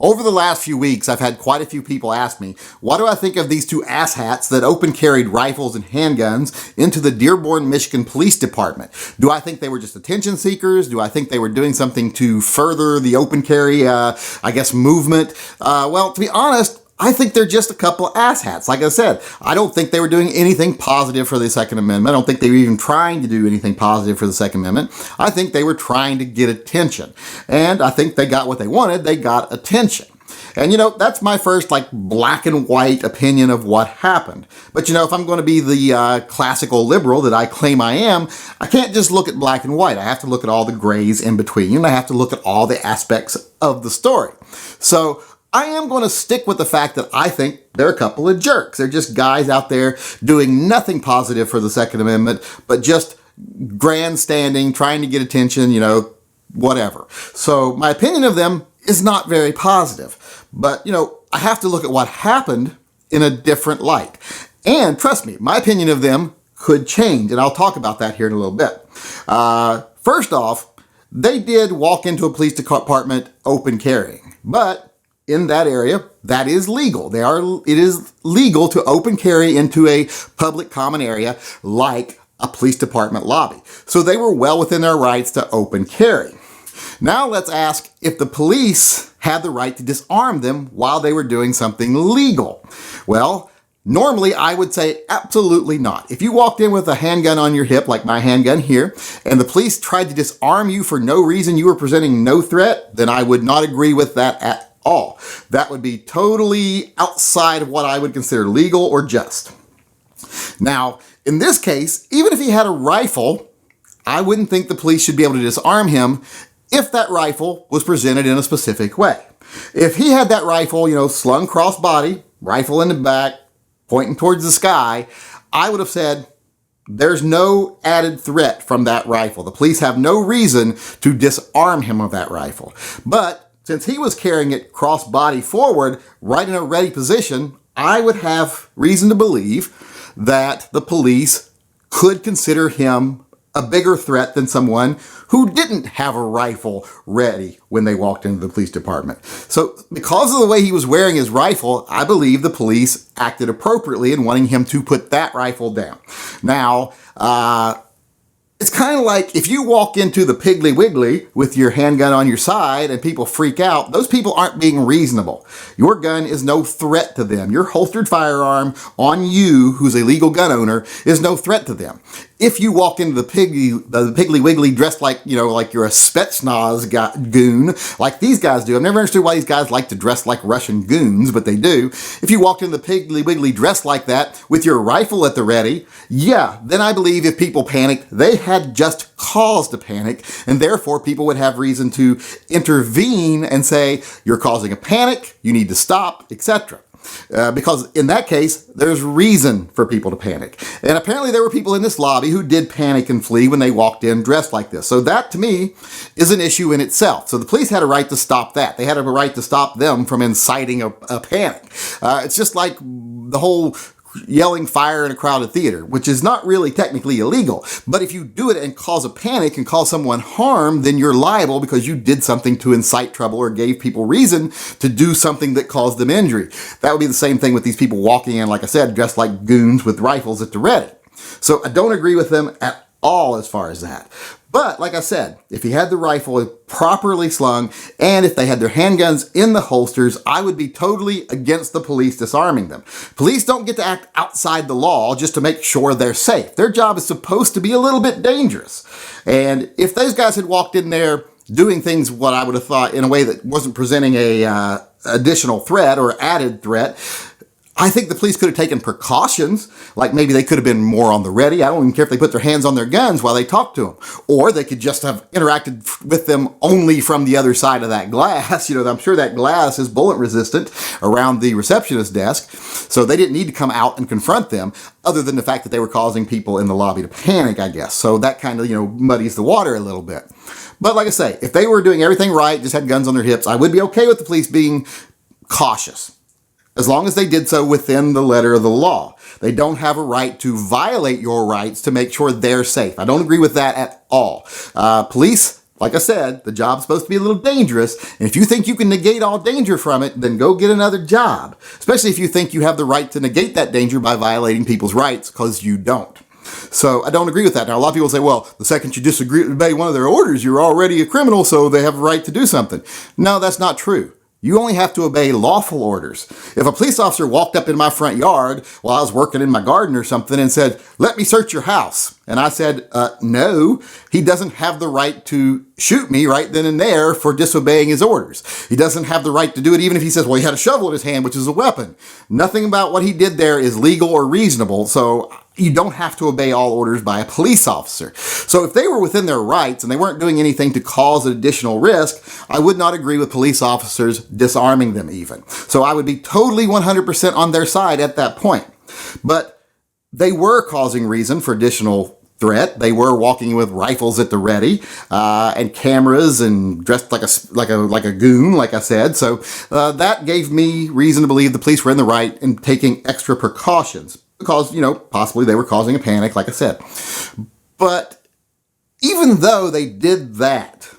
Over the last few weeks, I've had quite a few people ask me, what do I think of these two asshats that open carried rifles and handguns into the Dearborn, Michigan Police Department? Do I think they were just attention seekers? Do I think they were doing something to further the open carry, movement? Well, to be honest, I think they're just a couple of asshats. Like I said, I don't think they were doing anything positive for the Second Amendment. I don't think they were even trying to do anything positive for the Second Amendment. I think they were trying to get attention. And I think they got what they wanted. They got attention. And that's my first black and white opinion of what happened. But if I'm going to be the classical liberal that I claim I am, I can't just look at black and white. I have to look at all the grays in between, and I have to look at all the aspects of the story. So I am going to stick with the fact that I think they're a couple of jerks. They're just guys out there doing nothing positive for the Second Amendment, but just grandstanding, trying to get attention, whatever. So my opinion of them is not very positive. But, I have to look at what happened in a different light. And trust me, my opinion of them could change, and I'll talk about that here in a little bit. First off, they did walk into a police department open carrying, but in that area, that is legal. It is legal to open carry into a public common area like a police department lobby. So they were well within their rights to open carry. Now let's ask if the police had the right to disarm them while they were doing something legal. Well, normally I would say absolutely not. If you walked in with a handgun on your hip, like my handgun here, and the police tried to disarm you for no reason, you were presenting no threat, then I would not agree with that at all. That would be totally outside of what I would consider legal or just. Now, in this case, even if he had a rifle, I wouldn't think the police should be able to disarm him if that rifle was presented in a specific way. If he had that rifle, slung cross-body, rifle in the back, pointing towards the sky, I would have said, there's no added threat from that rifle. The police have no reason to disarm him of that rifle. But since he was carrying it cross-body forward, right in a ready position, I would have reason to believe that the police could consider him a bigger threat than someone who didn't have a rifle ready when they walked into the police department. So because of the way he was wearing his rifle, I believe the police acted appropriately in wanting him to put that rifle down. Now, it's kind of like if you walk into the Piggly Wiggly with your handgun on your side and people freak out, those people aren't being reasonable. Your gun is no threat to them. Your holstered firearm on you, who's a legal gun owner, is no threat to them. If you walk into the Piggly Wiggly dressed like you're a Spetsnaz goon, like these guys do. I've never understood why these guys like to dress like Russian goons, but they do. If you walked into the Piggly Wiggly dressed like that with your rifle at the ready, yeah, then I believe if people panicked, they had just cause to panic, and therefore people would have reason to intervene and say, you're causing a panic, you need to stop, etc. Because in that case, there's reason for people to panic. And apparently there were people in this lobby who did panic and flee when they walked in dressed like this. So that, to me, is an issue in itself. So the police had a right to stop that. They had a right to stop them from inciting a panic. It's just like the whole yelling fire in a crowded theater, which is not really technically illegal. But if you do it and cause a panic and cause someone harm, then you're liable because you did something to incite trouble or gave people reason to do something that caused them injury. That would be the same thing with these people walking in, like I said, dressed like goons with rifles at the ready. So I don't agree with them at all as far as that. But like I said, if he had the rifle properly slung and if they had their handguns in the holsters, I would be totally against the police disarming them. Police don't get to act outside the law just to make sure they're safe. Their job is supposed to be a little bit dangerous. And if those guys had walked in there doing things what I would have thought in a way that wasn't presenting a additional threat or added threat, I think the police could have taken precautions, like maybe they could have been more on the ready. I don't even care if they put their hands on their guns while they talked to them. Or they could just have interacted with them only from the other side of that glass. I'm sure that glass is bullet resistant around the receptionist desk. So they didn't need to come out and confront them, other than the fact that they were causing people in the lobby to panic, I guess. So that kind of, muddies the water a little bit. But like I say, if they were doing everything right, just had guns on their hips, I would be okay with the police being cautious, as long as they did so within the letter of the law. They don't have a right to violate your rights to make sure they're safe. I don't agree with that at all. Police like I said, the job's supposed to be a little dangerous, and if you think you can negate all danger from it, then go get another job, especially if you think you have the right to negate that danger by violating people's rights, because you don't. So I don't agree with that. Now, a lot of people say, well, the second you disobey one of their orders, you're already a criminal, so they have a right to do something. No, that's not true. You only have to obey lawful orders. If a police officer walked up in my front yard while I was working in my garden or something and said, let me search your house, and I said, no, he doesn't have the right to shoot me right then and there for disobeying his orders. He doesn't have the right to do it even if he says, well, he had a shovel in his hand, which is a weapon. Nothing about what he did there is legal or reasonable, so you don't have to obey all orders by a police officer. So if they were within their rights and they weren't doing anything to cause an additional risk, I would not agree with police officers disarming them even. So I would be totally 100% on their side at that point. But they were causing reason for additional threat. They were walking with rifles at the ready and cameras and dressed like a goon, like I said. So that gave me reason to believe the police were in the right in taking extra precautions because, possibly they were causing a panic, like I said. But even though they did that,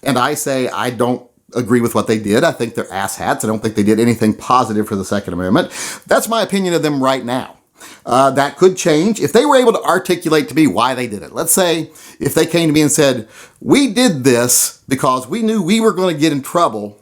and I say I don't agree with what they did, I think they're asshats. I don't think they did anything positive for the Second Amendment. That's my opinion of them right now. That could change if they were able to articulate to me why they did it. Let's say if they came to me and said, we did this because we knew we were going to get in trouble,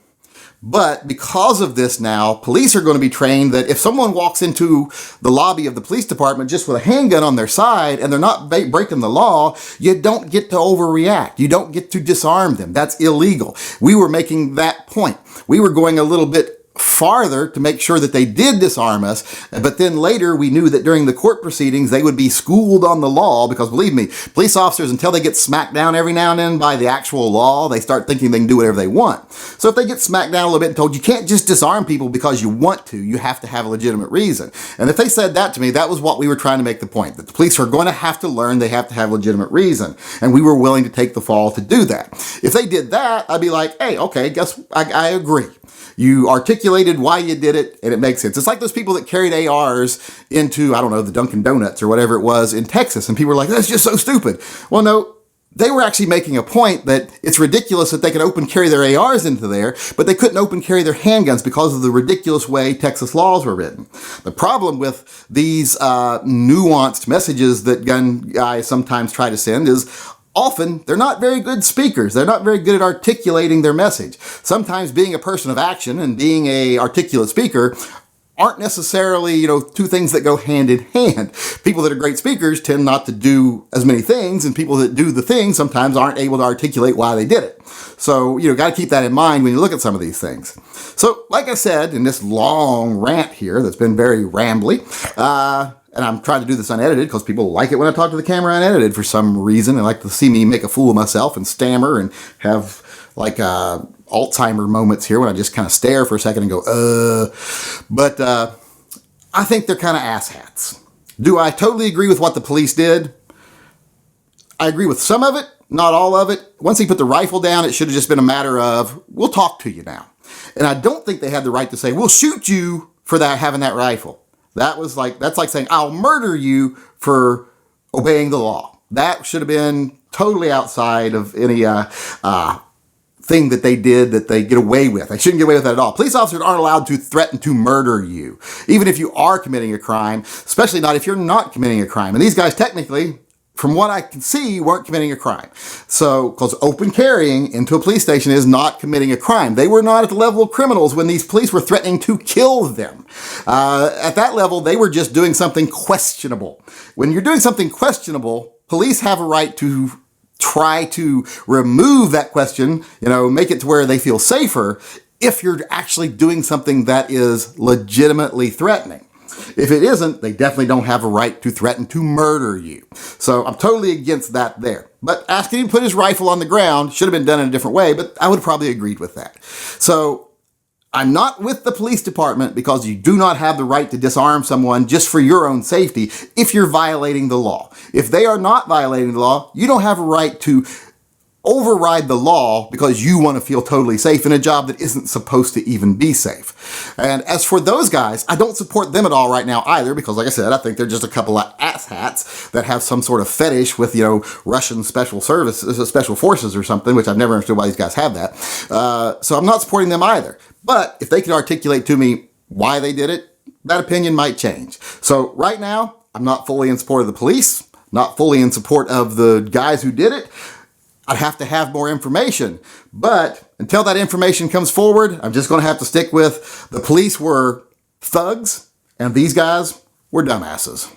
but because of this now, police are going to be trained that if someone walks into the lobby of the police department just with a handgun on their side and they're not breaking the law, you don't get to overreact. You don't get to disarm them. That's illegal. We were making that point. We were going a little bit farther to make sure that they did disarm us, but then later we knew that during the court proceedings they would be schooled on the law because, believe me, police officers, until they get smacked down every now and then by the actual law, they start thinking they can do whatever they want. So if they get smacked down a little bit and told you can't just disarm people because you want to, you have to have a legitimate reason. And if they said that to me, that was what we were trying to make the point, that the police are going to have to learn they have to have legitimate reason, and we were willing to take the fall to do that. If they did that, I'd be like, hey, okay, I agree. You articulated why you did it, and it makes sense. It's like those people that carried ARs into, I don't know, the Dunkin' Donuts or whatever it was in Texas, and people were like, that's just so stupid. Well, no, they were actually making a point that it's ridiculous that they could open carry their ARs into there, but they couldn't open carry their handguns because of the ridiculous way Texas laws were written. The problem with these nuanced messages that gun guys sometimes try to send is often, they're not very good speakers. They're not very good at articulating their message. Sometimes being a person of action and being an articulate speaker aren't necessarily, two things that go hand in hand. People that are great speakers tend not to do as many things, and people that do the things sometimes aren't able to articulate why they did it. So, got to keep that in mind when you look at some of these things. So, like I said, in this long rant here that's been very rambly, and I'm trying to do this unedited because people like it when I talk to the camera unedited for some reason. They like to see me make a fool of myself and stammer and have Alzheimer moments here when I just kind of stare for a second and go, But I think they're kind of asshats. Do I totally agree with what the police did? I agree with some of it, not all of it. Once he put the rifle down, it should have just been a matter of, we'll talk to you now. And I don't think they had the right to say, we'll shoot you for having that rifle. That's like saying, I'll murder you for obeying the law. That should have been totally outside of any thing that they did that they get away with. They shouldn't get away with that at all. Police officers aren't allowed to threaten to murder you, even if you are committing a crime, especially not if you're not committing a crime. And these guys technically, from what I can see, weren't committing a crime. So, because open carrying into a police station is not committing a crime. They were not at the level of criminals when these police were threatening to kill them. At that level, they were just doing something questionable. When you're doing something questionable, police have a right to try to remove that question, make it to where they feel safer if you're actually doing something that is legitimately threatening. If it isn't, they definitely don't have a right to threaten to murder you. So I'm totally against that there. But asking him to put his rifle on the ground should have been done in a different way, but I would have probably agreed with that. So I'm not with the police department because you do not have the right to disarm someone just for your own safety if you're violating the law. If they are not violating the law, you don't have a right to override the law because you want to feel totally safe in a job that isn't supposed to even be safe. And as for those guys, I don't support them at all right now either, because like I said, I think they're just a couple of asshats that have some sort of fetish with, Russian special forces or something, which I've never understood why these guys have that. So I'm not supporting them either. But if they could articulate to me why they did it, that opinion might change. So right now, I'm not fully in support of the police, not fully in support of the guys who did it. I'd have to have more information. But until that information comes forward, I'm just going to have to stick with the police were thugs and these guys were dumbasses.